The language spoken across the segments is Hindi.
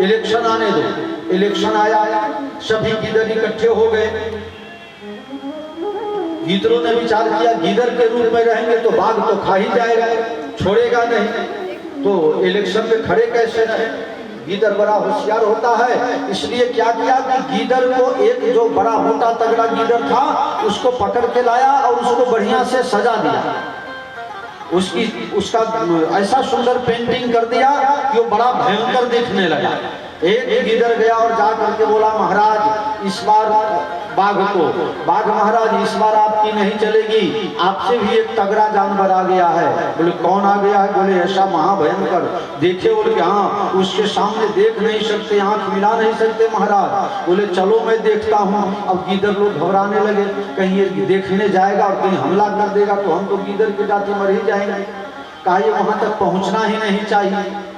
इलेक्शन आने दो। इलेक्शन आया, सभी गीदड़ इकट्ठे हो गए। गीदड़ों ने विचार किया गीदड़ के रूप में रहेंगे तो बाघ तो खा ही जाएगा, छोड़ेगा नहीं, तो इलेक्शन में खड़े कैसे रहे। गीदड़ बड़ा होशियार होता है, इसलिए क्या किया कि गीदड़ को एक जो बड़ा मोटा तगड़ा गीदड़ था उसको पकड़ के लाया और उसको बढ़िया से सजा दिया। उसका ऐसा सुंदर पेंटिंग कर दिया कि वो बड़ा भयंकर दिखने लगा। एक गीदड़ गया और जा करके बोला महाराज इस बार बाघ को, बाघ महाराज इस बार आपकी नहीं चलेगी, आपसे भी एक तगड़ा जानवर आ गया है। बोले कौन आ गया है? बोले ऐसा महाभयंकर। देखे बोले कि हाँ, उसके सामने देख नहीं सकते, आंख मिला नहीं सकते महाराज। बोले चलो मैं देखता हूँ। अब गीदड़ लोग घबराने लगे, कहीं ये देखने जाएगा और कहीं हमला कर देगा तो हम तो गीदड़ के जाते मर ही जाएंगे, कहा ये वहां तक पहुंचना ही नहीं चाहिए।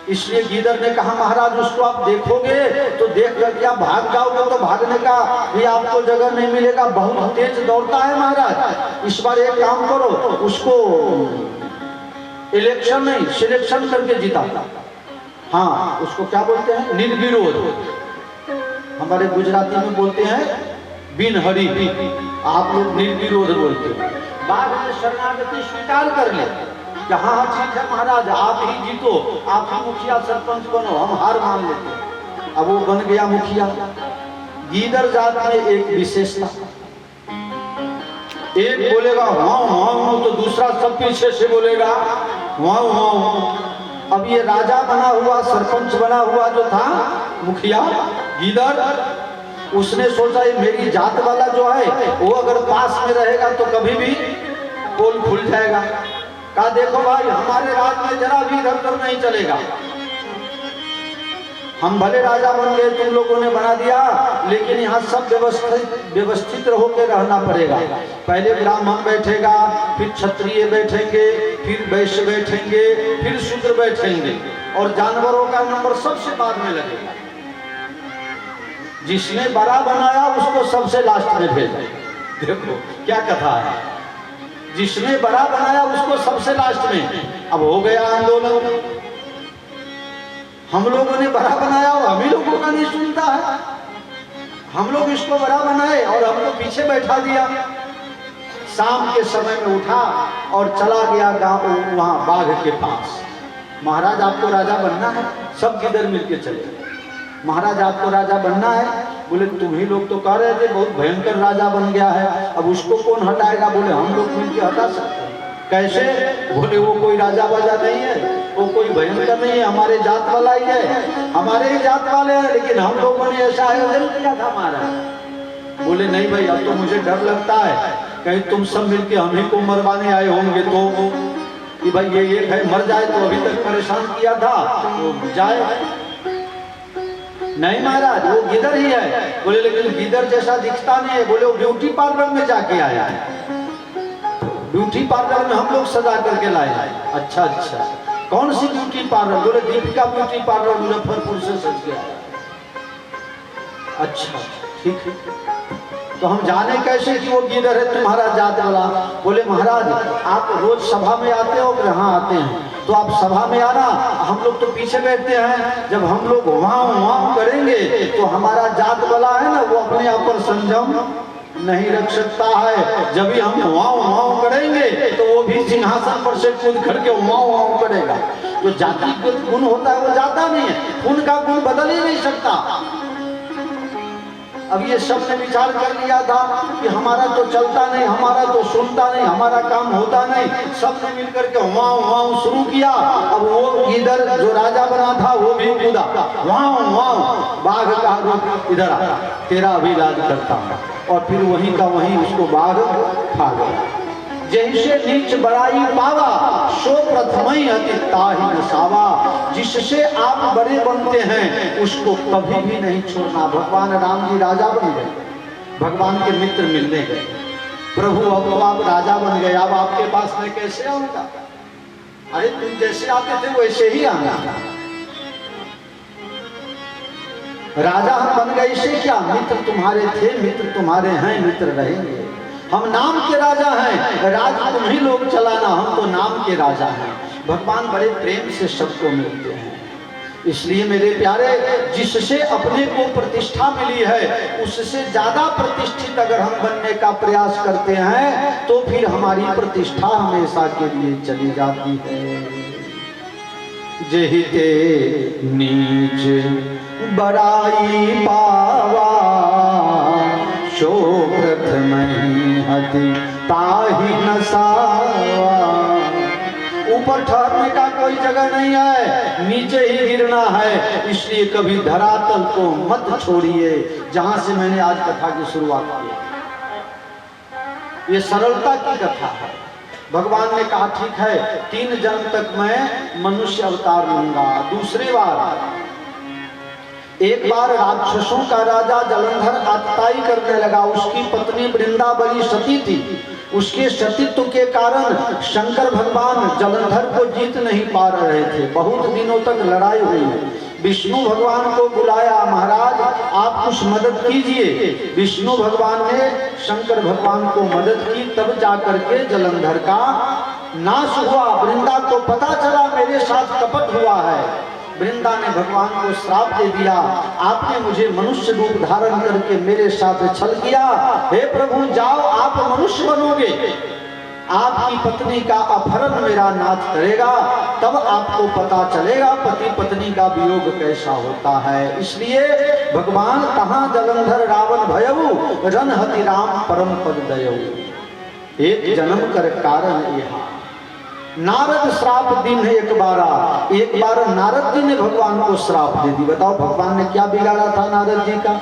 इसलिए गीदड़ ने कहा महाराज उसको आप देखोगे तो देख करके आप भाग जाओगे तो भागने का भी आपको जगह नहीं मिलेगा, बहुत तेज दौड़ता है महाराज। इस बार एक काम करो, उसको इलेक्शन नहीं सिलेक्शन करके जिता। हाँ, उसको क्या बोलते हैं? निर्विरोध। हमारे गुजराती में बोलते हैं बिन हरी, आप लोग निर्विरोध बोलते हैं। बाघ ने शरणागति स्वीकार कर ले, हाँ ठीक है महाराज आप ही जीतो, आप ही मुखिया सरपंच बनो, हम हार मान लेते। अब वो बन गया मुखिया। गीदड़ जात में एक विशेषता, एक बोलेगा वाव वाव तो दूसरा सब पीछे से बोलेगा वाव वाव। अब ये राजा बना हुआ, सरपंच बना हुआ जो था मुखिया गीदड़, उसने सोचा ये मेरी जात वाला जो है वो अगर पास में रहेगा तो कभी भी पोल खुल जाएगा। कहा देखो भाई हमारे राज में जरा भी इधर उधर नहीं चलेगा, हम भले राजा बन गए, तुम लोगों ने बना दिया, लेकिन यहाँ सब व्यवस्थित होकर रहना पड़ेगा। पहले ब्राह्मण बैठेगा, फिर क्षत्रिय बैठेंगे, फिर वैश्य बैठेंगे, फिर शूद्र बैठेंगे, और जानवरों का नंबर सबसे बाद में लगेगा। जिसने बड़ा बनाया उसको सबसे लास्ट में भेजा। देखो क्या कथा है, जिसने बड़ा बनाया उसको सबसे लास्ट में। अब हो गया आंदोलन, हम लोगों ने बड़ा बनाया और हम ही लोगों का नहीं सुनता है, हम लोग इसको बड़ा बनाए और हमको पीछे बैठा दिया। शाम के समय में उठा और चला गया गांव वहां बाघ के पास। महाराज आपको राजा बनना है? सब किधर मिलके चले। महाराज आपको राजा बनना है? बोले तुम ही लोग तो कह रहे थे बहुत भयंकर राजा बन गया है, अब उसको कौन हटाएगा? बोले हम लोग मिलके हटा सकते हैं। कैसे? बोले वो कोई राजा वाजा नहीं है, वो कोई भयंकर नहीं है, हमारे जात वाला ही है, हमारे ही जात वाले हैं, लेकिन हम लोगों ने ऐसा आयोजन किया था महाराज। बोले नहीं भाई अब तो मुझे डर लगता है कहीं तुम सब मिलके हम ही को मरवाने आए होंगे तो, कि भाई ये एक है मर जाए तो अभी तक परेशान किया था तो जाए। नहीं महाराज वो गिदड़ ही है। बोले लेकिन गिदड़ जैसा दिखता नहीं है। बोले वो ब्यूटी पार्लर में जाके आया है, ब्यूटी पार्लर में हम लोग सजा करके लाए। अच्छा अच्छा, कौन सी ब्यूटी पार्लर? बोले दीपिका ब्यूटी पार्लर मुजफ्फरपुर से सज गया। अच्छा ठीक है, तो हम जाने कैसे कि वो गिदड़ है तुम्हारा जात वाला? बोले महाराज आप रोज सभा में आते हो? हाँ आते हैं। तो आप सभा में आना, हम लोग तो पीछे बैठते हैं, जब हम लोग वहाँ वहाँ करेंगे तो हमारा जात वाला है ना वो अपने आप पर संयम नहीं रख सकता है। जब भी हम वहाँ वहाँ करेंगे तो वो भी सिंहासन पर से कूद करके वहाँ वहाँ करेगा। जो जाति गुण होता है वो जाता नहीं है, खून का गुण बदल ही नहीं सकता। अब ये सब ने विचार कर लिया था कि हमारा तो चलता नहीं, हमारा तो सुनता नहीं, हमारा काम होता नहीं। सब ने मिलकर के वहाँ वहाँ शुरू किया। अब वो इधर जो राजा बना था वो भी कूदा, वहाँ वहाँ बाघ का रूप इधर आ, तेरा अभी इलाज करता हूँ, और फिर वहीं का वहीं उसको बाघ खा गया। जैसे नीच बड़ाई पावा सो प्रथमई अति ताहि नसावा। जिससे आप बड़े बनते हैं उसको कभी भी नहीं छोड़ना। भगवान राम जी राजा बन गए, भगवान के मित्र मिलने गए, प्रभु अब तो आप राजा बन गए, अब आपके पास में कैसे आऊंगा? अरे तुम जैसे आते थे वैसे ही आना। राजा हम बन गए इससे क्या? मित्र तुम्हारे थे, मित्र तुम्हारे हैं, मित्र रहेंगे। हम नाम के राजा हैं, राज तुम ही लोग चलाना, हम तो नाम के राजा हैं। भगवान बड़े प्रेम से सबको मिलते हैं। इसलिए मेरे प्यारे, जिससे अपने को प्रतिष्ठा मिली है उससे ज्यादा प्रतिष्ठित अगर हम बनने का प्रयास करते हैं तो फिर हमारी प्रतिष्ठा हमेशा के लिए चली जाती है। जेहिते नीच बड़ाई पावा शो प्रथम हति ताहि नसावा। ऊपर ठहरने का कोई जगह नहीं है, नीचे ही गिरना है, इसलिए कभी धरातल को मत छोड़िए। जहां से मैंने आज कथा की शुरुआत की, ये सरलता की कथा है। भगवान ने कहा ठीक है 3 जन्म तक मैं मनुष्य अवतार लूंगा। दूसरी बार, एक बार राक्षसों का राजा जलंधर आतताई करने लगा। उसकी पत्नी वृंदा बड़ी सती थी। उसके सतीत्व के कारण शंकर भगवान जलंधर को जीत नहीं पा रहे थे। बहुत दिनों तक लड़ाई हुई। विष्णु भगवान को बुलाया, महाराज आप कुछ मदद कीजिए। विष्णु भगवान ने शंकर भगवान को मदद की, तब जाकर के जलंधर का नाश हुआ। वृंदा को पता चला मेरे साथ कपट हुआ है। वृंदा ने भगवान को श्राप दे दिया, आपने मुझे मनुष्य रूप धारण करके मेरे साथ छल किया। हे प्रभु जाओ, आप मनुष्य बनोगे, आपकी पत्नी का अपहरण मेरा नाथ करेगा, तब आपको पता चलेगा पति पत्नी का वियोग कैसा होता है। इसलिए भगवान कहाँ जलंधर रावण भयऊ रन हति राम परम पद दयऊ। एक जन्म कर कारण यहाँ नारद श्राप दिन है। एक बार नारद जी ने भगवान को श्राप दे दी। बताओ भगवान ने क्या बिगाड़ा था नारद जी का?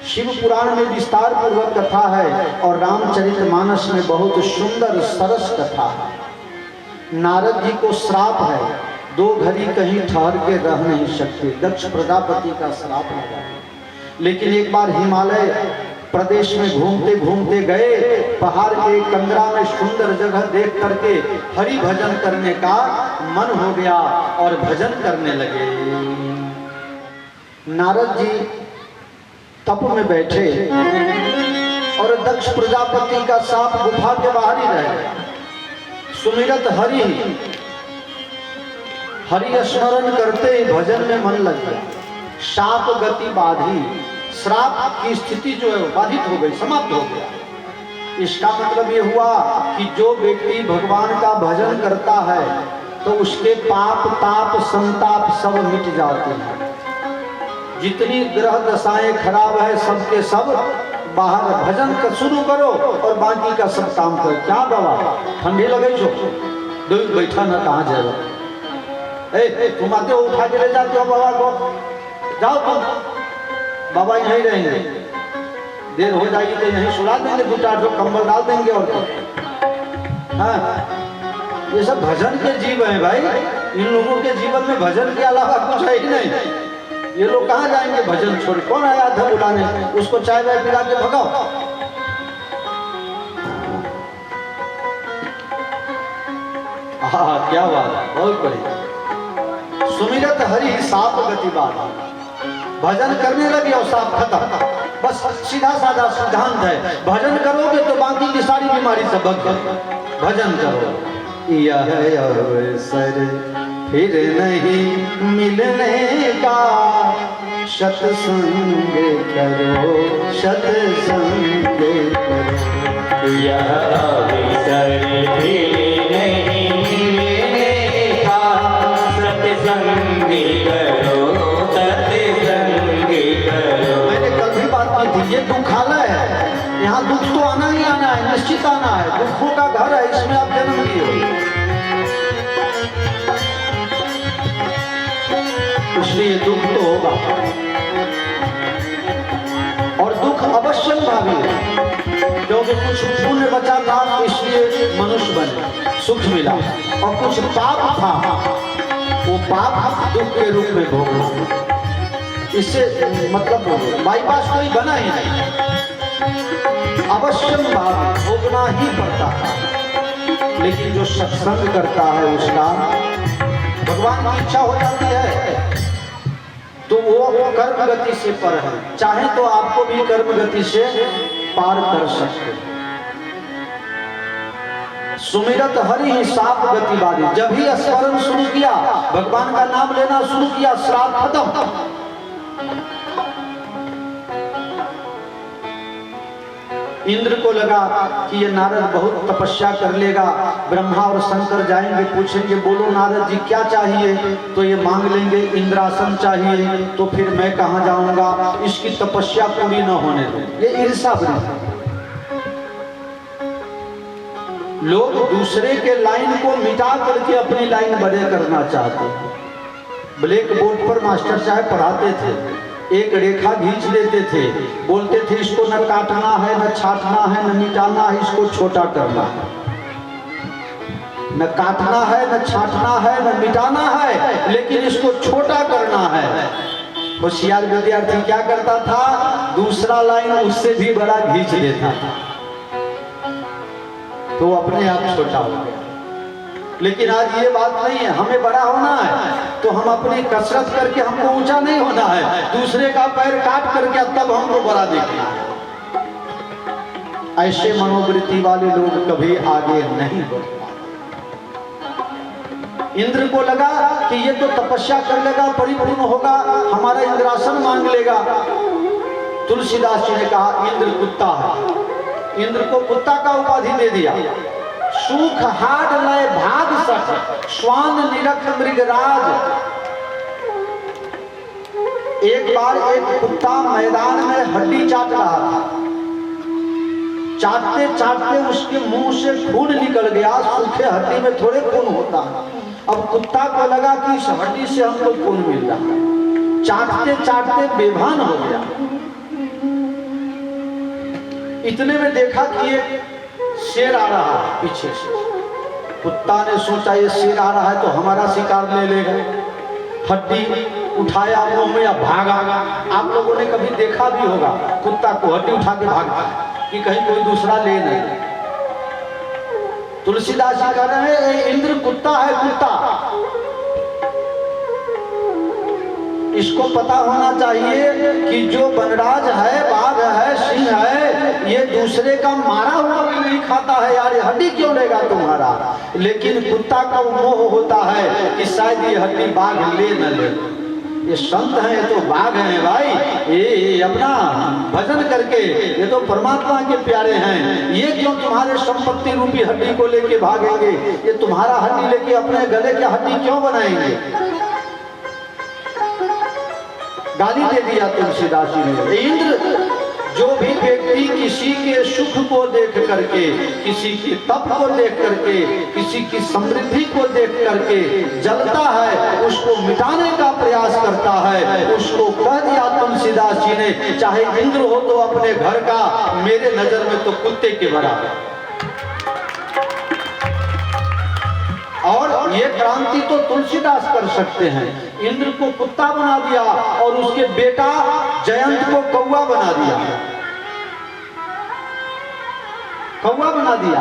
शिव पुराण में विस्तार पूर्वक कथा है और रामचरितमानस में बहुत सुंदर सरस कथा है। नारद जी को श्राप है, 2 घड़ी कहीं ठहर के रह नहीं सकते। दक्ष प्रजापति का श्राप लगा। लेकिन एक बार हिमालय प्रदेश में घूमते घूमते गए, पहाड़ के कंदरा में सुंदर जगह देख करके हरि भजन करने का मन हो गया और भजन करने लगे। नारद जी तप में बैठे और दक्ष प्रजापति का सांप गुफा के बाहर ही रहे। सुमिरत हरि हरि स्मरण करते ही भजन में मन लग गया। शाप गति बाधी, श्राप की स्थिति जो है वो बाधित हो गई, समाप्त हो गया। इसका मतलब ये हुआ कि जो व्यक्ति भगवान का भजन करता है तो उसके पाप ताप संताप सब मिट जाते हैं। जितनी ग्रह दशाएं खराब है सबके सब बाहर। भजन का शुरू करो और बाकी का सब काम करो। क्या बाबा ठंडी लगे छो, दूर बैठा ना कहाँ जाएगा। तुम आते हो उठा के ले जाते हो बाबा को, जाओ तुम, बाबा यहीं रहेंगे, देर हो जाएगी तो यहीं सुला देंगे, 2-4 कंबल डाल देंगे और हाँ। ये सब भजन के जीव हैं भाई। इन लोगों के जीवन में भजन के अलावा कुछ है ही नहीं। ये लोग कहाँ जाएंगे भजन छोड़? कौन आया था बुलाने? उसको चाय वाय पिला के भगाओ। हाँ क्या बात है, बहुत बढ़िया। सुमिरत हरि साप गति बाधा। भजन करने लगे और साफ खत्म। बस सीधा साधा सिद्धांत है, भजन करोगे तो बाकी की सारी बीमारी से बच जाए। भजन करो। यह अवसर फिर नहीं मिलने का, सत्संग करो सत्संग करो। यह अवसर फिर नहीं मिलने का, सत्संग करो। मैंने कल भी बात की थी, ये दुखालय है, यहाँ दुख तो आना ही आना है, निश्चित आना है। दुखों का घर है, इसमें आप जन्म लिए, इसलिए दुख तो होगा और दुख अवश्य भावी है। क्योंकि कुछ पुण्य बचा था इसलिए मनुष्य बने, सुख मिला, और कुछ पाप था, वो पाप दुख के रूप में भोगना। इससे मतलब बाईपास कोई बना ही नहीं, अवश्य भोगना ही पड़ता है। लेकिन जो सत्संग करता है उसका भगवान की इच्छा हो जाती है तो वो कर्म गति से पर है। चाहे तो आपको भी कर्म गति से पार कर सकते। सुमिरत हरि ही साप गति बारी। जब ही स्मरण शुरू किया, भगवान का नाम लेना शुरू किया, श्राप खत्म। इंद्र को लगा कि ये नारद बहुत तपस्या कर लेगा। ब्रह्मा और शंकर जाएंगे, पूछेंगे बोलो नारद जी क्या चाहिए, तो ये मांग लेंगे इंद्रासन चाहिए, तो फिर मैं कहाँ जाऊंगा, इसकी तपस्या पूरी न होने दो। ये ईर्ष्या बनी। लोग दूसरे के लाइन को मिटा करके अपनी लाइन बड़े करना चाहते हैं। ब्लैक बोर्ड पर मास्टर साहब पढ़ाते थे, एक रेखा खींच लेते थे, बोलते थे इसको न काटना है, न छाटना है, न मिटाना है, इसको छोटा करना है। न काटना है, न छाटना है, न मिटाना है, लेकिन इसको छोटा करना है। होशियार विद्यार्थी क्या करता था, दूसरा लाइन उससे भी बड़ा खींच लेता था, तो अपने आप छोटा हो गया। लेकिन आज ये बात नहीं है, हमें बड़ा होना है तो हम अपनी कसरत करके हमको ऊंचा नहीं होना है, दूसरे का पैर काट करके तब हमको बड़ा देखना है। ऐसे मनोवृत्ति वाले लोग कभी आगे नहीं बढ़ पाते। इंद्र को लगा कि ये तो तपस्या कर लेगा, परिपूर्ण होगा, हमारा इंद्रासन मांग लेगा। तुलसीदास जी ने कहा इंद्र कुत्ता है, इंद्र को कुत्ता का उपाधि दे दिया। सूख हाड लय भाग सठ, श्वान निरख मृगराज। एक बार एक कुत्ता मैदान में हड्डी चाट रहा था, चाटते चाटते उसके मुंह से खून निकल गया। सूखे हड्डी में थोड़े खून होता है। अब कुत्ता को लगा कि इस हड्डी से हमको खून मिल रहा है, चाटते चाटते बेभान हो गया। इतने में देखा कि एक शेर आ रहा है पीछे से। कुत्ता ने सोचा ये शेर आ रहा है तो हमारा शिकार ले लेगा, हड्डी उठाया मुंह में या भागा। आप लोगों ने कभी देखा भी होगा कुत्ता को हड्डी उठा के भागता है कि कहीं कोई दूसरा ले नहीं। तुलसीदास जी कह रहे हैं इंद्र कुत्ता है, कुत्ता। इसको पता होना चाहिए कि जो वनराज है, बाघ है, सिंह है, ये दूसरे का मारा हुआ भी नहीं खाता है। यार ये हड्डी क्यों लेगा तुम्हारा, लेकिन कुत्ता का मोह होता है कि शायद ये हड्डी बाघ ले न ले। ये संत हैं, ये तो बाघ हैं भाई, ये अपना भजन करके, ये तो परमात्मा के प्यारे हैं, ये क्यों तुम्हारे संपत्ति रूपी हड्डी को लेके भागेंगे, ये तुम्हारा हड्डी लेके अपने गले की हड्डी क्यों बनाएंगे। गाली दे दिया तुलसीदास जी ने। इंद्र, जो भी व्यक्ति किसी के सुख को देख करके, किसी के तप को देख करके, किसी की समृद्धि को देख करके जलता है, उसको मिटाने का प्रयास करता है, उसको कह दिया तुलसीदास जी ने, चाहे इंद्र हो तो अपने घर का, मेरे नजर में तो कुत्ते के बराबर। और ये क्रांति तो तुलसीदास कर सकते हैं। इंद्र को कुत्ता बना दिया और उसके बेटा जयंत को कौवा बना दिया, कौवा बना दिया।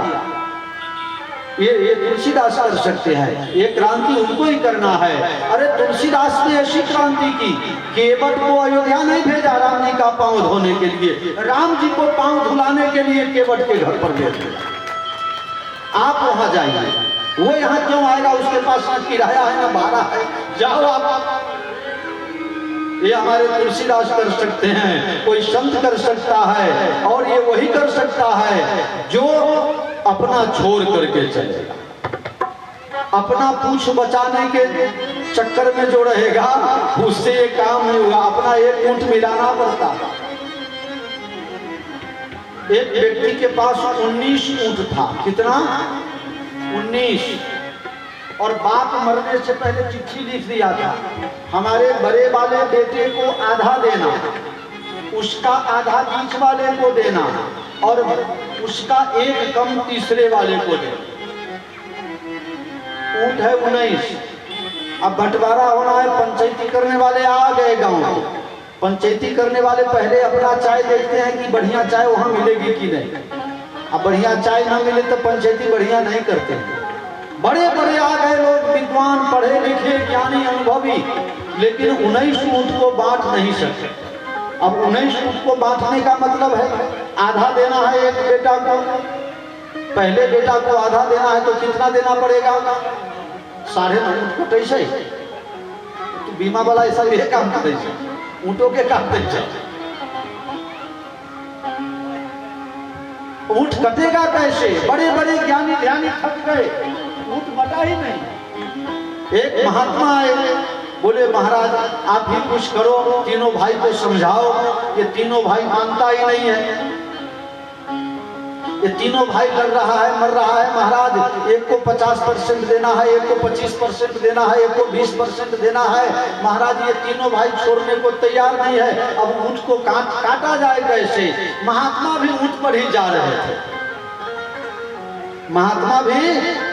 ये तुलसीदास कर सकते हैं, ये क्रांति उनको ही करना है। अरे तुलसीदास ने ऐसी क्रांति की, केवट को अयोध्या नहीं भेजा राम जी का पांव धोने के लिए, राम जी को पांव धुलाने के लिए केवट के घर पर भेज दिया। आप वहां जाइए, वो यहाँ क्यों आएगा, उसके पास ना किराया है ना भाड़ा है, जाओ आप। ये हमारे तुलसीदास कर सकते हैं, कोई संत कर सकता है, और ये वही कर सकता है जो अपना छोड़ करके चलेगा। अपना पूछ बचाने के चक्कर में जो रहेगा उससे ये काम नहीं होगा। अपना एक ऊंट मिलाना पड़ता है। एक व्यक्ति के पास 19 ऊंट था। कितना? 19। और बाप मरने से पहले चिट्ठी लिख दिया था, हमारे बड़े वाले बेटे को आधा देना, उसका आधा बीच वाले को देना, और उसका एक कम तीसरे वाले को देना। ऊंट है 19। अब बंटवारा होना है, पंचायती करने वाले आ गए गांव। पंचायती करने वाले पहले अपना चाय देखते हैं कि बढ़िया चाय वहां मिलेगी कि नहीं। अब बढ़िया चाय ना मिले तो पंचायती बढ़िया नहीं करते हैं। बड़े बड़े आ गए लोग, विद्वान, पढ़े लिखे, ज्ञानी, अनुभवी, लेकिन 19 ऊंट को बांट नहीं सकते। अब 19 ऊंट को बांटने का मतलब है आधा देना है एक बेटा को, पहले बेटा को आधा देना है तो कितना देना पड़ेगा? 9.5 ऊँट कटे से तो बीमा वाला ऐसा ये काम करे ऊँटों के काम दे। ऊँट कटेगा कैसे? बड़े बड़े ज्ञानी ध्यानी थक गए, ऊँट बटा ही नहीं। एक महात्मा आए, बोले महाराज आप ही कुछ करो, तीनों भाई को समझाओ। ये तीनों भाई मानता ही नहीं है, ये तीनों भाई लड़ रहा है, मर रहा है। महाराज एक को 50% देना है, एक को 25% देना है, एक को 20% देना है। महाराज ये तीनों भाई छोड़ने को तैयार नहीं है, अब ऊँट को काटा जाए कैसे? महात्मा भी ऊँट पर ही जा रहे थे, महात्मा भी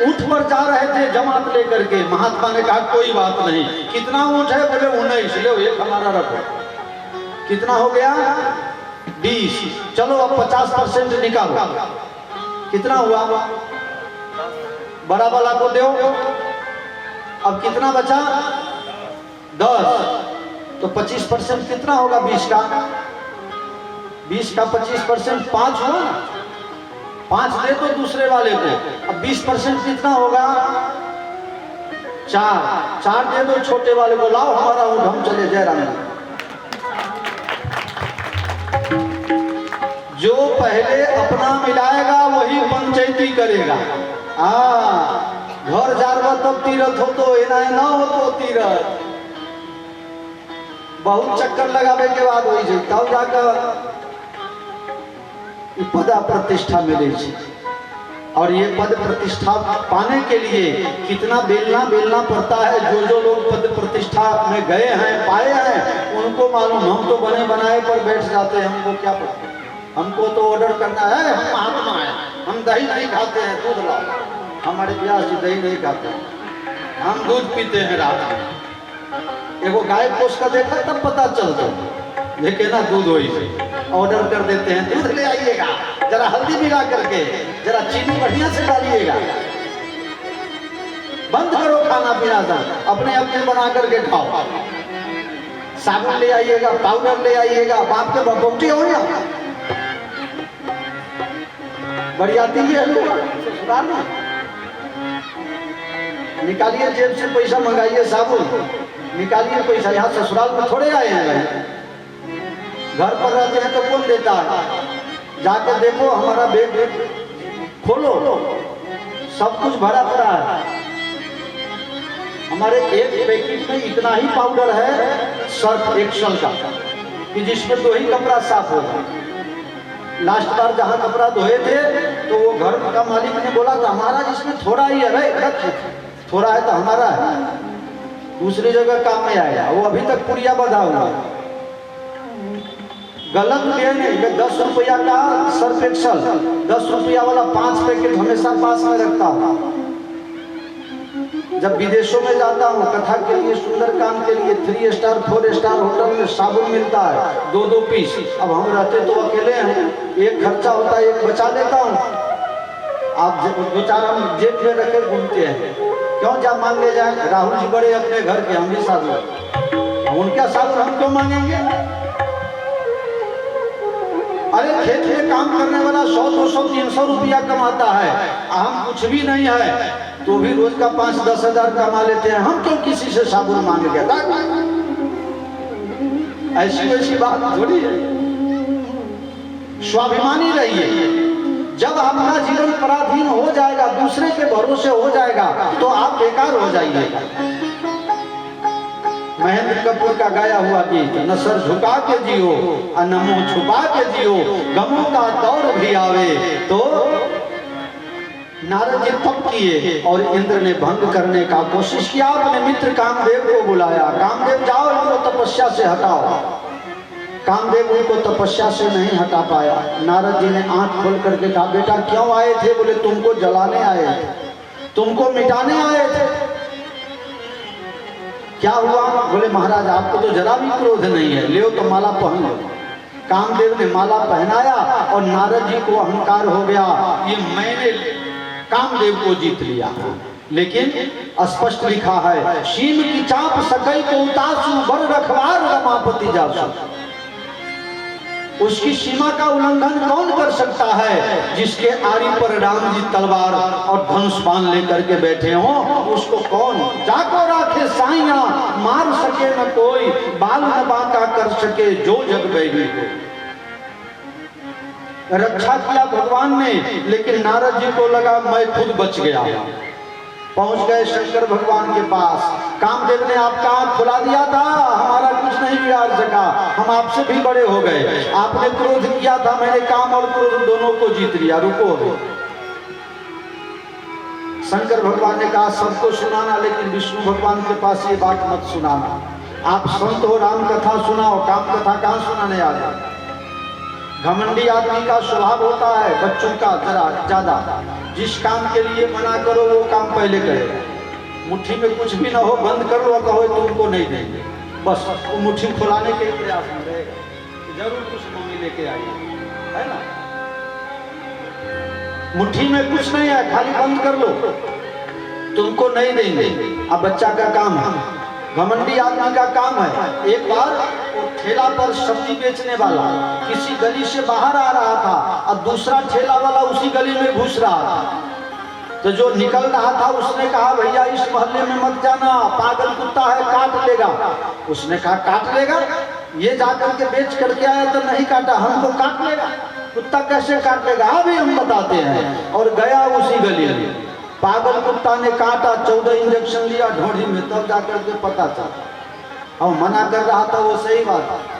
ऊँट पर जा रहे थे जमात लेकर के। महात्मा ने कहा कोई बात नहीं, कितना ऊँट है? बोले 19, लो एक हमारा रखो। कितना हो गया? 20। चलो अब 50% निकालो, कितना हुआ? बड़ा वाला को दो। अब कितना बचा? 10। तो 25% कितना होगा? 20 का 25% 5 हुआ। 5 दे तो दूसरे वाले को। अब 20% कितना होगा? 4 दे दो छोटे वाले को। लाओ हमारा ऊँट, हम चले जयराम। जो पहले अपना मिलाएगा वही पंचायती करेगा। घर जारवा तब तीरथ हो तो एना ना हो तो तीरथ। बहुत चक्कर लगावे के बाद वही जे तब जाकर पद प्रतिष्ठा मिले। और ये पद प्रतिष्ठा पाने के लिए कितना बेलना पड़ता है। जो लोग पद प्रतिष्ठा में गए हैं, पाए हैं, उनको मालूम। हम तो बने बनाए पर बैठ जाते हैं, हमको क्या पता। हमको तो ऑर्डर करना है, हम महात्मा हैं, हम दही नहीं खाते हैं, दूध लाओ। हमारे ब्याह से दही नहीं खाते हैं, हम दूध पीते हैं रात में। एगो गाय पोस का देखा तब पता चलता, लेकिन ना दूध वही से ऑर्डर कर देते हैं, दूध ले आइएगा, जरा हल्दी मिला करके, जरा चीनी बढ़िया से डालिएगा। बंद करो खाना पीना, अपने अपने बना करके खाओ। साबुन ले आइएगा, पाउडर ले आइएगा, बाप के बबौटी हो या बरियाती है। निकालिए जेब से पैसा, मंगाइए साबुन, निकालिए पैसा। यहाँ ससुराल में थोड़े आए हैं भाई, घर पर रहते हैं तो कौन देता है? जाकर देखो, हमारा बैग खोलो, सब कुछ भरा पड़ा है। हमारे एक पैकेट में इतना ही पाउडर है सर्फ एक्सल का कि जिसमें 2 ही कपड़ा साफ होगा। लास्ट बार जहाँ कपड़ा धोए थे तो वो घर का मालिक ने बोला था महाराज इसमें थोड़ा ही है, थोड़ा है तो हमारा है, दूसरी जगह काम में आएगा। वो अभी तक पुड़िया बंधा हुआ। गलत लिए नहीं, 10 रुपया का सर्फ एक्सल, 10 रुपया वाला 5 पैकेट हमेशा पास में रखता हूँ। जब विदेशों में जाता हूँ कथा के लिए, सुंदर काम के लिए, 3 स्टार 4 स्टार होटल में साबुन मिलता है 2-2 पीस। अब हम रहते तो अकेले हैं, एक खर्चा होता है, एक बचा लेता हूँ। आप 2-4 हम जेब में रखे घूमते हैं, क्यों जा मांग ले जाए? राहुल जी बड़े अपने घर के, हम भी साधु, उनका साधु हम क्यों मांगेंगे? अरे खेत में काम करने वाला 100, 200, 300 रुपया कमाता है, हम कुछ भी नहीं है तो भी रोज का 5-10 हजार कमा लेते हैं। हम क्यों किसी से साबुन मांग गया? ऐसी वैसी बात थोड़ी है। स्वाभिमानी रहिए। जब आपका जीवन पराधीन हो जाएगा, दूसरे के भरोसे हो जाएगा, तो आप बेकार हो जाइएगा। महेंद्र कपूर का गाया हुआ गीत, न सर झुका के जियो और न मुंह छुपा के जियो, गमों का दौर भी आवे तो। नारद जी तप किए और इंद्र ने भंग करने का कोशिश किया। अपने मित्र कामदेव को बुलाया, कामदेव जाओ इनको तपस्या से हटाओ। कामदेव उनको तपस्या से नहीं हटा पाया। नारद जी ने आंख खोल करके कहा बेटा क्यों आए थे? बोले तुमको जलाने आए थे, तुमको मिटाने आए थे। क्या हुआ? बोले महाराज आपको तो जरा भी क्रोध नहीं है, ले तो माला पहन लो। कामदेव ने माला पहनाया और नारद जी को अहंकार हो गया, ये मैंने कामदेव को जीत लिया। लेकिन स्पष्ट लिखा है, शीम की चाप सकई को उतासु बर रखवार रमापति जासु। उसकी सीमा का उल्लंघन कौन कर सकता है? जिसके आरी पर राम जी तलवार और धनुष बाण लेकर के बैठे हों, उसको कौन जाको राखे साइया, मार सके न कोई, बाल न बांका कर सके जो जग बैरी को। रक्षा किया भगवान ने, लेकिन नारद जी को लगा मैं खुद बच गया। पहुंच गए शंकर भगवान के पास। कामदेव ने आपका आंख खुला दिया था, हमारा कुछ नहीं बिगाड़ सका, हम आपसे भी बड़े हो गए। आपने क्रोध किया था, मैंने काम और क्रोध दोनों को जीत लिया, रुको। शंकर भगवान ने कहा सबको सुनाना, लेकिन विष्णु भगवान के पास ये बात मत सुनाना। आप संत हो, राम कथा सुनाओ, काम कथा कहाँ सुनाने आ गए? घमंडी आदमी का स्वभाव होता है, बच्चों का जरा ज्यादा, जिस काम के लिए मना करो वो काम पहले करेगा। मुट्ठी में कुछ भी ना हो, बंद कर लो, कहो तुमको नहीं देंगे, बस वो मुट्ठी खुलाने के प्रयास में रहेगा, जरूर कुछ मम्मी लेके आई है ना। मुट्ठी में कुछ नहीं है, खाली बंद कर लो, तुमको नहीं देंगे। अब बच्चा का काम है, घमंडी आदमी का काम है। एक बार वो ठेला पर सब्जी बेचने वाला किसी गली से बाहर आ रहा था और दूसरा ठेला वाला उसी गली में घुस रहा था। तो जो निकल रहा था उसने कहा भैया इस मोहल्ले में मत जाना, पागल कुत्ता है, काट लेगा। उसने कहा काट लेगा? ये जाकर के बेच करके आया तो नहीं काटा, हमको काट लेगा? कुत्ता कैसे काट लेगा? अभी हम बताते हैं। और गया उसी गली में, पागल कुत्ता ने काटा, 14 इंजेक्शन लिया ढोड़ी में, तब जाकर के पता चला। और मना कर रहा था वो सही बात है।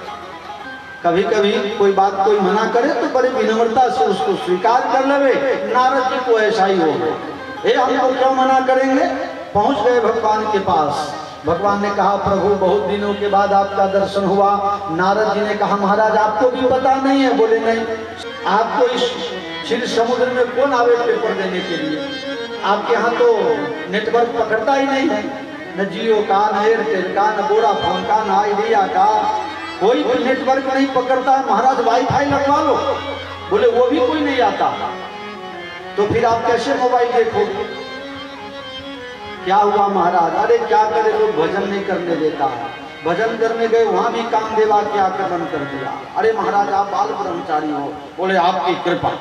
कभी कभी कोई बात कोई मना करे तो बड़े विनम्रता से उसको स्वीकार कर लेवे। नारद जी को ऐसा ही हो गया, हमको क्यों मना करेंगे? पहुंच गए भगवान के पास। भगवान ने कहा प्रभु बहुत दिनों के बाद आपका दर्शन हुआ। नारद जी ने कहा महाराज आपको भी पता नहीं है? बोले नहीं। आपको इस क्षीर समुद्र में कौन आवे पेपर देने के लिए? आपके यहाँ तो नेटवर्क पकड़ता ही नहीं है, न जियो का, न एयरटेल का, न वोडाफोन का, न आइडिया का, कोई भी नेटवर्क नहीं पकड़ता है। महाराज वाईफाई लगवा लो। बोले वो भी कोई नहीं आता, तो फिर आप कैसे मोबाइल देखोगे? क्या हुआ महाराज? अरे क्या करे, लोग भजन नहीं करने देता। भजन करने गए, वहां भी कामदेवा के आक्रमण कर दिया। अरे महाराज आप बाल ब्रह्मचारी हो। बोले आपकी कृपा,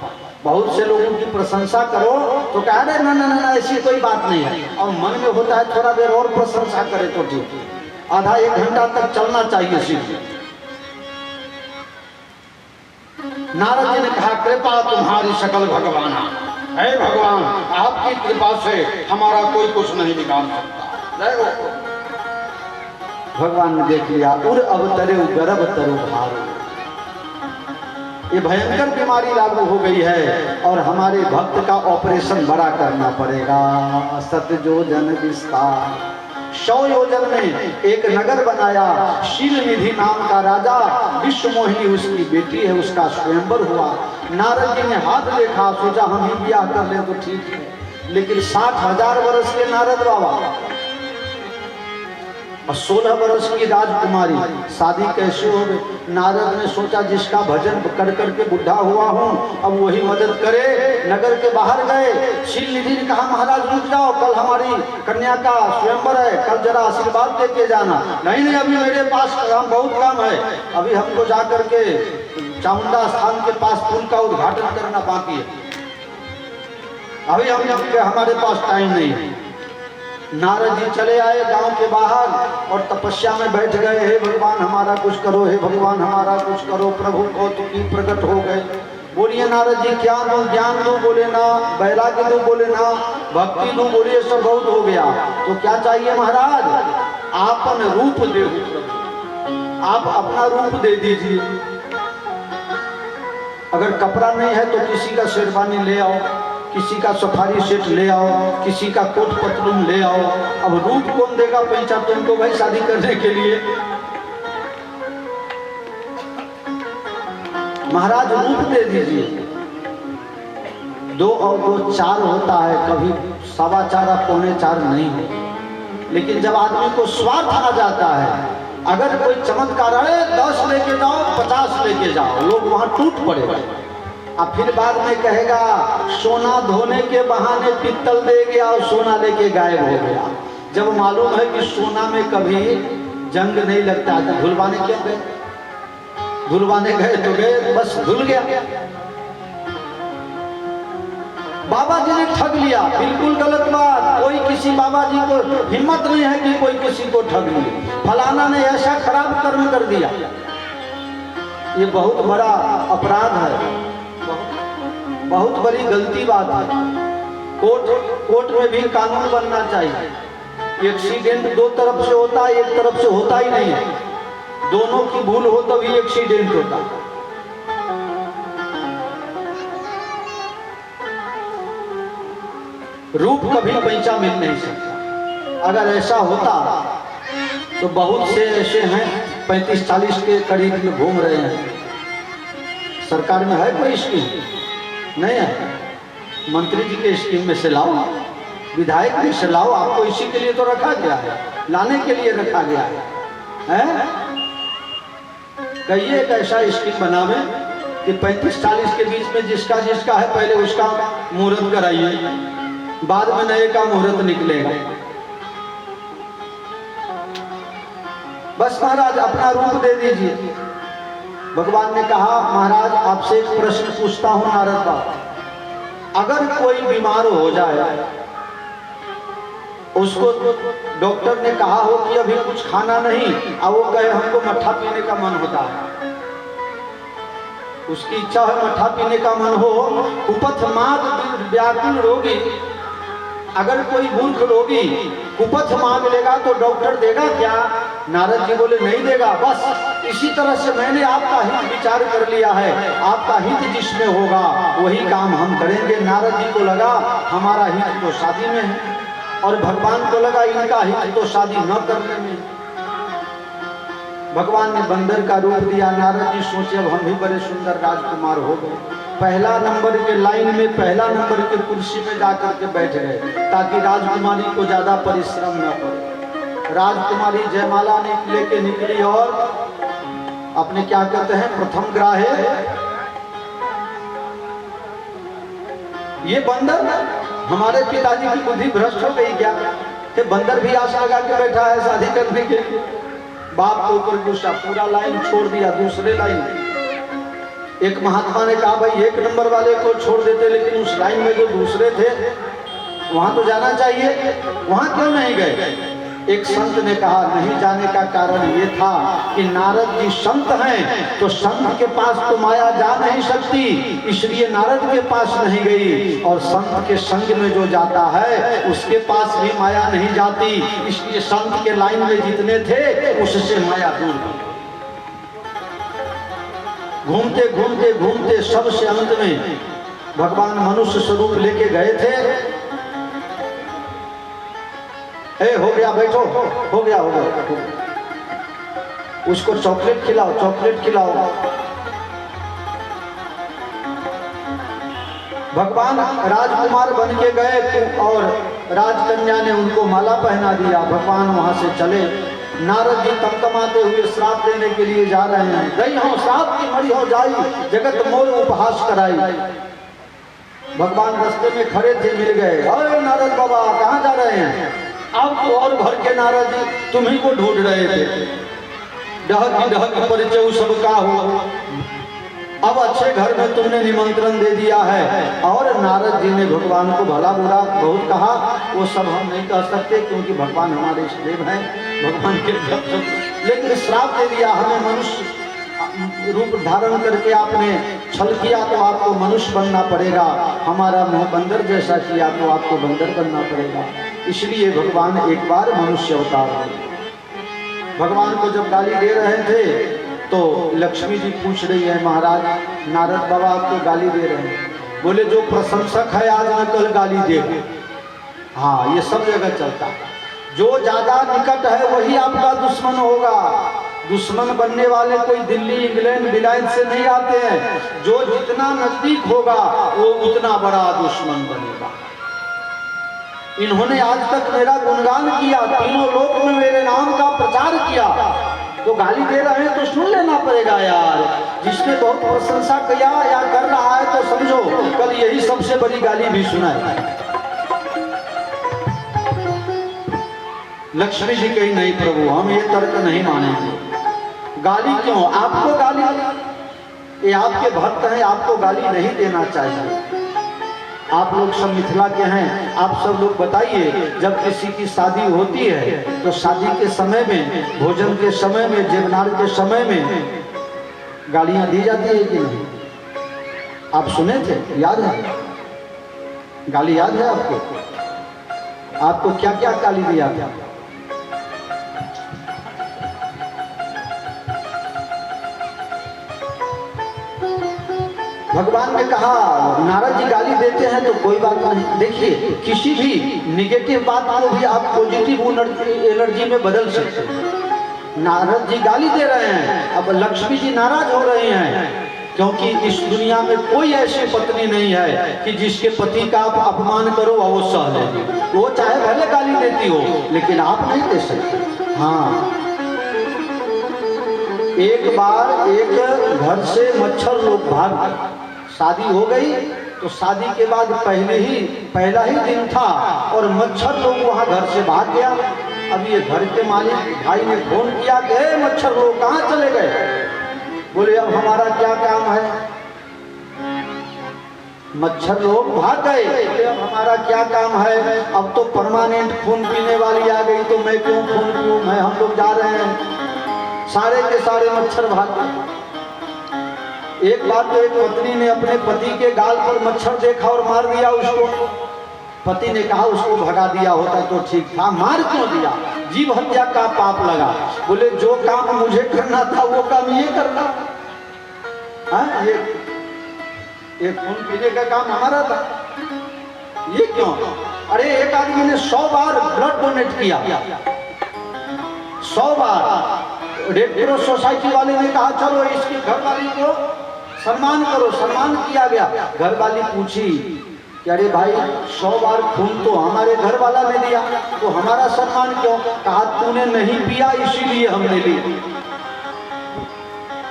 बहुत से लोगों की प्रशंसा करो तो कह रहे ना ना ना ऐसी कोई बात नहीं है। और मन में होता है थोड़ा देर और प्रशंसा करे तो ठीक, आधा एक घंटा तक चलना चाहिए सीधे। नारद जी ने कहा कृपा तुम्हारी सकल भगवाना, हे भगवान आपकी कृपा से हमारा कोई कुछ नहीं बिगाड़ सकता। भगवान ने देख लिया, उर अवतरे गर्भ तरु भारू, ये भयंकर बीमारी लागू हो गई है और हमारे भक्त का ऑपरेशन बड़ा करना पड़ेगा। 7 योजन विस्तार, 100 योजन में एक नगर बनाया। शील निधि नाम का राजा, विश्व मोहिनी उसकी बेटी है, उसका स्वयंवर हुआ। नारद जी ने हाथ देखा, सोचा हम ही ब्याह कर ले तो ठीक है, लेकिन 60,000 वर्ष के नारद बाबा और 16 वर्ष की राजकुमारी, शादी कैसे हो गई? नारद ने सोचा जिसका भजन कर करके बुढ़ा हुआ हूँ, अब वही मदद करे। नगर के बाहर गए। शील निधि ने कहा महाराज रुक जाओ, कल हमारी कन्या का स्वयंवर है, कल जरा आशीर्वाद दे के जाना। नहीं नहीं अभी मेरे पास काम, बहुत काम है, अभी हमको जा करके चामुंडा स्थान के पास पुल का उद्घाटन करना बाकी है, अभी हमारे पास टाइम नहीं है। नारद जी चले आए गांव के बाहर और तपस्या में बैठ गए। हे भगवान हमारा कुछ करो, हे भगवान हमारा कुछ करो। प्रभु कौतुकी प्रकट हो गए। बोलिए नारद जी क्या दो? ज्ञान दो? बोले ना। वैराग्य दो? बोले ना। भक्ति दो? बोलिए सब बहुत हो गया। तो क्या चाहिए महाराज? आपन रूप दे, आप अपना रूप दे दीजिए। अगर कपड़ा नहीं है तो किसी का शेरवानी ले आओ, किसी का सफारी सेट ले आओ, किसी का कोट पतलून ले आओ। अब रूप कौन देगा पैसा तुमको भाई शादी करने के लिए? महाराज रूप दे दीजिए। 2 और 2 4 होता है, कभी 4.25 4.25 नहीं हो। लेकिन जब आदमी को स्वार्थ आ जाता है, अगर कोई चमत्कार, अरे 10 लेके जाओ, 50 लेके जाओ, लोग वहां टूट पड़ेगा। अब फिर बाद में कहेगा सोना धोने के बहाने पित्तल दे गया और सोना लेके गायब हो गया। जब मालूम है कि सोना में कभी जंग नहीं लगता, तो भुलवाने क्यों गए? धुलवाने गए तो गए, बस धुल गया। बाबा जी ने ठग लिया, बिल्कुल गलत बात। कोई किसी बाबा जी को हिम्मत नहीं है कि कोई किसी को ठग ले। फलाना ने ऐसा खराब कर्म कर दिया, ये बहुत बड़ा अपराध है, बहुत बड़ी गलती बात है। कोर्ट में भी कानून बनना चाहिए। एक्सीडेंट दो तरफ से होता है, एक तरफ से होता ही नहीं है। दोनों की भूल हो तभी एक्सीडेंट होता है। रूप कभी पैसा मिल नहीं सकता। अगर ऐसा होता तो बहुत से ऐसे हैं 35-40 के करीब में घूम रहे हैं। सरकार में है कोई स्कीम? नहीं है। मंत्री जी के स्कीम में से लाओ, विधायक में से लाओ। आपको इसी के लिए तो रखा गया है, लाने के लिए रखा गया है। कहिए एक ऐसा स्कीम बनावे कि 35-40 के बीच में जिसका है पहले उसका मुहूर्त कराइए, बाद में नए का मुहूर्त निकलेगा। बस महाराज अपना रूप दे दीजिए। भगवान ने कहा महाराज आपसे एक प्रश्न पूछता हूं नारद बाबा, अगर कोई बीमार हो जाए, उसको डॉक्टर ने कहा हो कि अभी कुछ खाना नहीं, और वो कहे हमको मट्ठा पीने का मन होता है, उसकी इच्छा है मट्ठा पीने का मन हो, कुपथ मांग व्याकुल रोगी, अगर कोई मूर्ख रोगी कुपथ मांग लेगा तो डॉक्टर देगा क्या? नारद जी बोले नहीं देगा। बस इसी तरह से मैंने आपका हित विचार कर लिया है, आपका हित जिसमें होगा वही काम हम करेंगे। नारद जी को लगा हमारा हित तो शादी में है, और भगवान को लगा इनका हित तो शादी न करने में। भगवान ने बंदर का रूप दिया। नारद जी सोचे अब हम भी बड़े सुंदर राजकुमार हो गए। पहला नंबर के लाइन में, पहला नंबर के कुर्सी में जाकर के बैठ गए, ताकि राजकुमारी को ज्यादा परिश्रम न पड़े। राजकुमारी जयमाला लेके निकली और अपने क्या कहते हैं प्रथम ग्राहे, ये बंदर हमारे पिताजी की बुद्धि भ्रष्ट हो गई क्या? कि बंदर भी आशा लगा के बैठा है शादी करने के लिए। बाप के ऊपर गुस्सा, पूरा लाइन छोड़ दिया। दूसरे लाइन एक महात्मा ने कहा भाई एक नंबर वाले को छोड़ देते, लेकिन उस लाइन में जो दूसरे थे वहां तो जाना चाहिए, वहां क्यों नहीं गए? एक संत ने कहा नहीं जाने का कारण ये था कि नारद जी संत हैं, तो संत के पास तो माया जा नहीं सकती, इसलिए नारद के पास नहीं गई। और संत के संग में जो जाता है उसके पास भी माया नहीं जाती, इसलिए संत के लाइन में जितने थे उससे माया दूर गई। घूमते घूमते घूमते सबसे अंत में भगवान मनुष्य स्वरूप लेके गए थे। हो गया बैठो, हो गया। उसको चॉकलेट खिलाओ, चॉकलेट खिलाओ। भगवान राजकुमार बन के गए और राजकन्या ने उनको माला पहना दिया। भगवान वहां से चले। नारद जी तमतमाते हुए श्राप देने के लिए जा रहे हैं। गई हो श्राप की मरी हो जाई, जगत मोर उपहास कराई। भगवान रास्ते में खड़े थे, मिल गए। अरे नारद बाबा कहाँ जा रहे हैं? अब तो और भर के नारद जी तुम्ही को ढूंढ रहे थे। डहक परिचय सबका हो, अब अच्छे घर में तुमने निमंत्रण दे दिया है। और नारद जी ने भगवान को भला बुरा बहुत कहा, वो सब हम नहीं कह सकते क्योंकि भगवान हमारे इष्ट देव हैं, भगवान के जब। लेकिन श्राप दे दिया, हमें मनुष्य रूप धारण करके आपने छल किया तो आपको मनुष्य बनना पड़ेगा, हमारा मुंह बंदर जैसा किया तो आपको बंदर बनना पड़ेगा। इसलिए भगवान एक बार मनुष्य अवतार हुए। भगवान को जब गाली दे रहे थे तो लक्ष्मी जी पूछ रही है महाराज नारद बाबा आपको गाली दे रहे हैं। बोले जो प्रशंसक है आज न कल गाली दे। हाँ ये सब जगह चलता है, जो ज्यादा निकट है वही आपका दुश्मन होगा। दुश्मन बनने वाले कोई दिल्ली इंग्लैंड विलायत से नहीं आते हैं, जो जितना नजदीक होगा वो उतना बड़ा दुश्मन बनेगा। इन्होंने आज तक मेरा गुणगान किया, तीनों लोक में मेरे नाम का प्रचार किया, तो गाली दे रहे हैं तो सुन लेना पड़ेगा यार। जिसने बहुत प्रशंसा किया या कर रहा है तो समझो कल यही सबसे बड़ी गाली भी सुनाए। लक्ष्मी जी कही नहीं प्रभु हम ये तर्क नहीं मानेंगे, गाली क्यों? आपको गाली, ये आपके भक्त हैं, आपको गाली नहीं देना चाहिए। आप लोग सब मिथिला के हैं, आप सब लोग बताइए, जब किसी की शादी होती है तो शादी के समय में, भोजन के समय में, जेवनार के समय में गालियां दी जाती है कि नहीं? आप सुने थे, याद है? गाली याद है आपको? आपको क्या क्या गाली दिया था? भगवान ने कहा, नारद जी गाली देते हैं तो कोई बात नहीं। देखिए, किसी भी निगेटिव बात को भी आप पॉजिटिव एनर्जी में बदल सकते हैं। नारद जी गाली दे रहे हैं, अब लक्ष्मी जी नाराज हो रही हैं, क्योंकि इस दुनिया में कोई ऐसी पत्नी नहीं है कि जिसके पति का आप अपमान करो और वो सह लेगी। वो चाहे भले गाली देती हो, लेकिन आप नहीं दे सकते। हाँ, एक बार एक घर से मच्छर लोग भाग गए। शादी हो गई तो शादी के बाद पहला ही दिन था और मच्छर लोग वहां घर से भाग गया। अब ये घर के मालिक भाई ने फोन किया कि मच्छर लोग कहाँ चले गए? बोले अब हमारा क्या काम है? मच्छर लोग भाग गए, बोले अब हमारा क्या काम है? अब तो परमानेंट खून पीने वाली आ गई, तो मैं क्यों खून पीऊं? हम लोग जा रहे हैं। सारे के सारे मच्छर भाग गए। एक बार तो एक पत्नी ने अपने पति के गाल पर मच्छर देखा और मार दिया उसको। पति ने कहा उसको भगा दिया होता तो ठीक था, मार क्यों दिया? जीव हत्या का पाप लगा। बोले जो काम मुझे करना था वो काम ये करना। हाँ, ये खून पीने का काम हमारा था, ये क्यों? अरे एक आदमी ने 100 बार ब्लड डोनेट किया, 100 बार। रेड क्रॉस सोसाइटी वाले ने कहा चलो इसकी घरवाली को सम्मान करो, सम्मान किया गया। घरवाली पूछी कि अरे भाई 100 बार खून तो हमारे घर वाला ने दिया, तो हमारा सम्मान क्यों? कहा तूने नहीं पिया इसीलिए हमने लिया।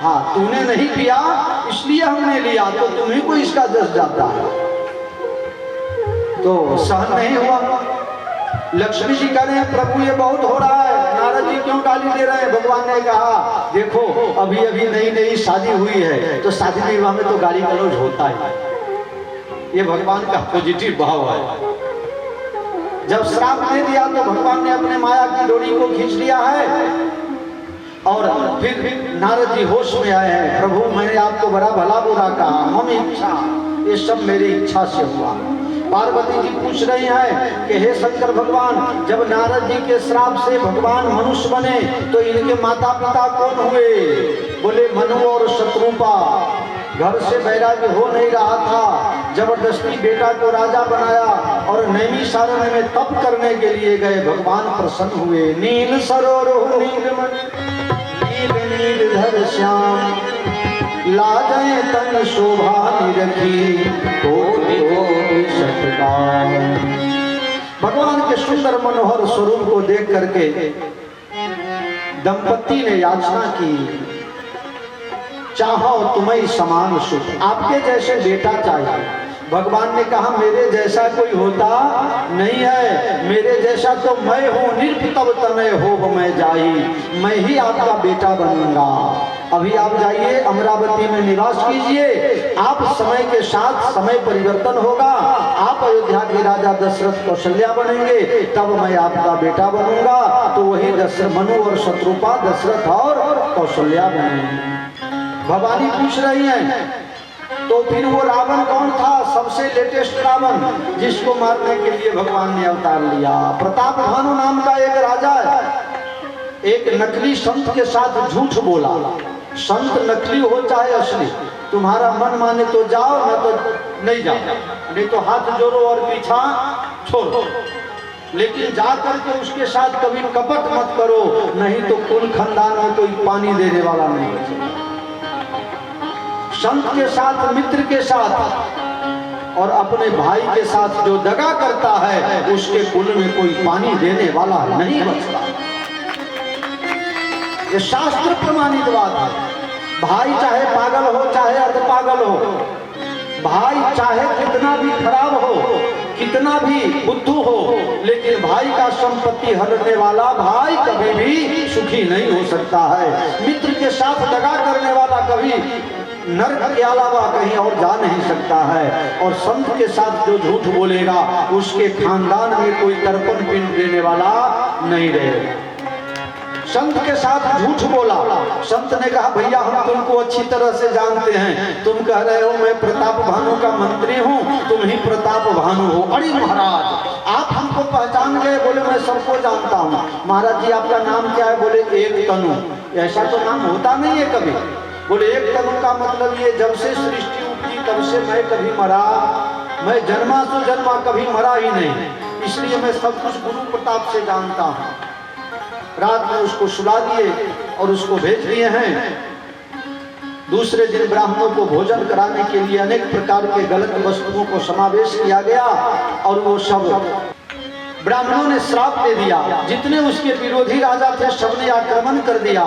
हाँ, तूने नहीं पिया इसलिए हमने लिया, तो तुम्हें को इसका जस जाता है। तो सहन नहीं हुआ। लक्ष्मी जी कह रहे हैं प्रभु ये बहुत हो रहा है, नारद जी क्यों गाली दे रहे हैं? भगवान ने कहा देखो अभी अभी नई नई शादी हुई है, तो शादी विवाह में तो गाली गलौज होता है। ये भगवान का पॉजिटिव भाव है। जब श्राप दे दिया तो भगवान ने अपने माया की डोरी को खींच लिया है और फिर नारद जी होश में आए हैं। प्रभु मैंने आपको बड़ा भला बुरा कहा, हम इच्छा, ये सब मेरी इच्छा से हुआ। पार्वती जी पूछ रही हैं कि हे शंकर भगवान, जब नारद जी के श्राप से भगवान मनुष्य बने तो इनके माता पिता कौन हुए? बोले मनु और शत्रुपा। घर से वैराग्य हो नहीं रहा था, जबरदस्ती बेटा को राजा बनाया और नैमिषारण्य में तप करने के लिए गए। भगवान प्रसन्न हुए। नील सरोवर नील नीलधर श्याम, लाजय तन शोभा निरखी, कोटि कोटि शतकाम। भगवान के सुंदर मनोहर स्वरूप को देख करके दंपति ने याचना की, चाहो तुम्हें समान सुख, आपके जैसे बेटा चाहिए। भगवान ने कहा मेरे जैसा कोई होता नहीं है, मेरे जैसा तो मैं हूँ। निर्तव तनय हो मैं जाई, मैं ही आपका बेटा बनूंगा। अभी आप जाइए अमरावती में निवास कीजिए, आप समय के साथ समय परिवर्तन होगा, आप अयोध्या के राजा दशरथ कौशल्या बनेंगे, तब मैं आपका बेटा बनूंगा। तो वही मनु और शत्रुपा दशरथ और कौशल्या बनेंगे। भवानी पूछ रही हैं तो फिर वो रावण कौन था? सबसे लेटेस्ट रावण, जिसको मारने के लिए भगवान ने अवतार लिया। प्रताप भानु नाम का एक राजा है, एक नकली संत के साथ झूठ बोला। संत नकली हो चाहे असली, तुम्हारा मन माने तो जाओ, ना तो नहीं जाओ, नहीं तो हाथ जोड़ो और पीछा छोड़ो। लेकिन जाकर के उसके साथ कभी कपट मत करो, नहीं तो कुल खानदान में कोई पानी देने वाला नहीं बचेगा। संत के साथ, मित्र के साथ और अपने भाई के साथ जो दगा करता है, उसके कुल में कोई पानी देने वाला नहीं बचता। ये शास्त्र प्रमाणित बात है। भाई चाहे पागल हो चाहे अर्ध पागल हो, भाई चाहे कितना भी खराब हो, कितना भी बुद्धू हो, लेकिन भाई का संपत्ति हरने वाला भाई कभी भी सुखी नहीं हो सकता है। मित्र के साथ दगा करने वाला कभी नरक के अलावा कहीं और जा नहीं सकता है। और संत के साथ जो झूठ बोलेगा उसके खानदान में कोई तर्पण पिंड देने वाला नहीं रहेगा। संत के साथ झूठ बोला, संत ने कहा भैया हम तुमको अच्छी तरह से जानते हैं, तुम कह रहे हो मैं प्रताप भानु का मंत्री हूँ, तुम ही प्रताप भानु हो। अरे महाराज आप हमको पहचान गए? बोले मैं सबको जानता हूँ। महाराज जी आपका नाम क्या है? बोले एक तनु। ऐसा तो नाम होता नहीं है कभी। बोले एक तनु का मतलब ये जब से सृष्टि उपजी तब से मैं कभी मरा, मैं जन्मा तो जन्मा कभी मरा ही नहीं, इसलिए मैं सब कुछ गुरु प्रताप से जानता हूँ। रात में उसको सुला दिए और उसको भेज दिए हैं। दूसरे दिन ब्राह्मणों को भोजन कराने के लिए अनेक प्रकार के गलत वस्तुओं को समावेश किया गया और वो सब ब्राह्मणों ने श्राप दे दिया। जितने उसके विरोधी राजा थे सबने आक्रमण कर दिया।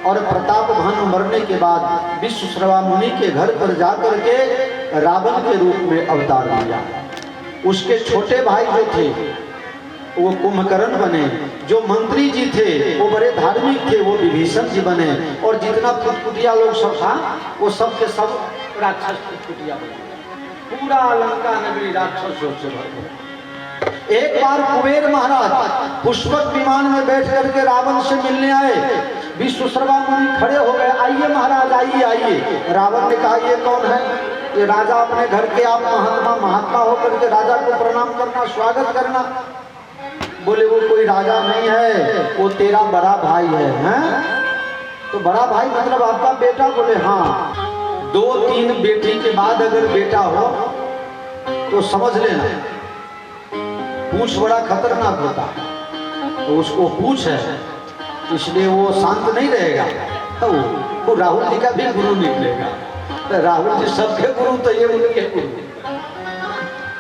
और प्रताप भानु मरने के बाद विश्वश्रवा मुनि के घर पर जाकर के रावण के रूप में अवतार लिया। उसके छोटे भाई जो थे वो कुंभकर्ण बने, जो मंत्री जी थे वो बड़े धार्मिक थे वो विभीषण जी बने, और जितना फुटफुटिया लोग सब था वो सब के सब राक्षस फुटफुटिया बने। पूरा लंका नगरी राक्षसों से भर गया। एक बार कुबेर महाराज पुष्पक विमान में बैठ करके रावण से मिलने आए। विश्वश्रवा मुनि खड़े हो गए, आइए महाराज आइए आइए। रावण ने कहा ये कौन है? ये राजा अपने घर के आप महात्मा होकर के राजा को प्रणाम करना, स्वागत करना। बोले वो कोई राजा नहीं है, वो तेरा बड़ा भाई है। हैं? तो बड़ा भाई मतलब आपका बेटा? बोले हाँ। 2-3 बेटी के बाद अगर बेटा हो तो समझ लेना पूछ बड़ा खतरनाक होता है। तो उसको पूछ है, इसलिए वो शांत नहीं रहेगा। तो वो राहुल जी का भी गुरु निकलेगा। राहुल जी सबके गुरु तो ये उनके गुरु।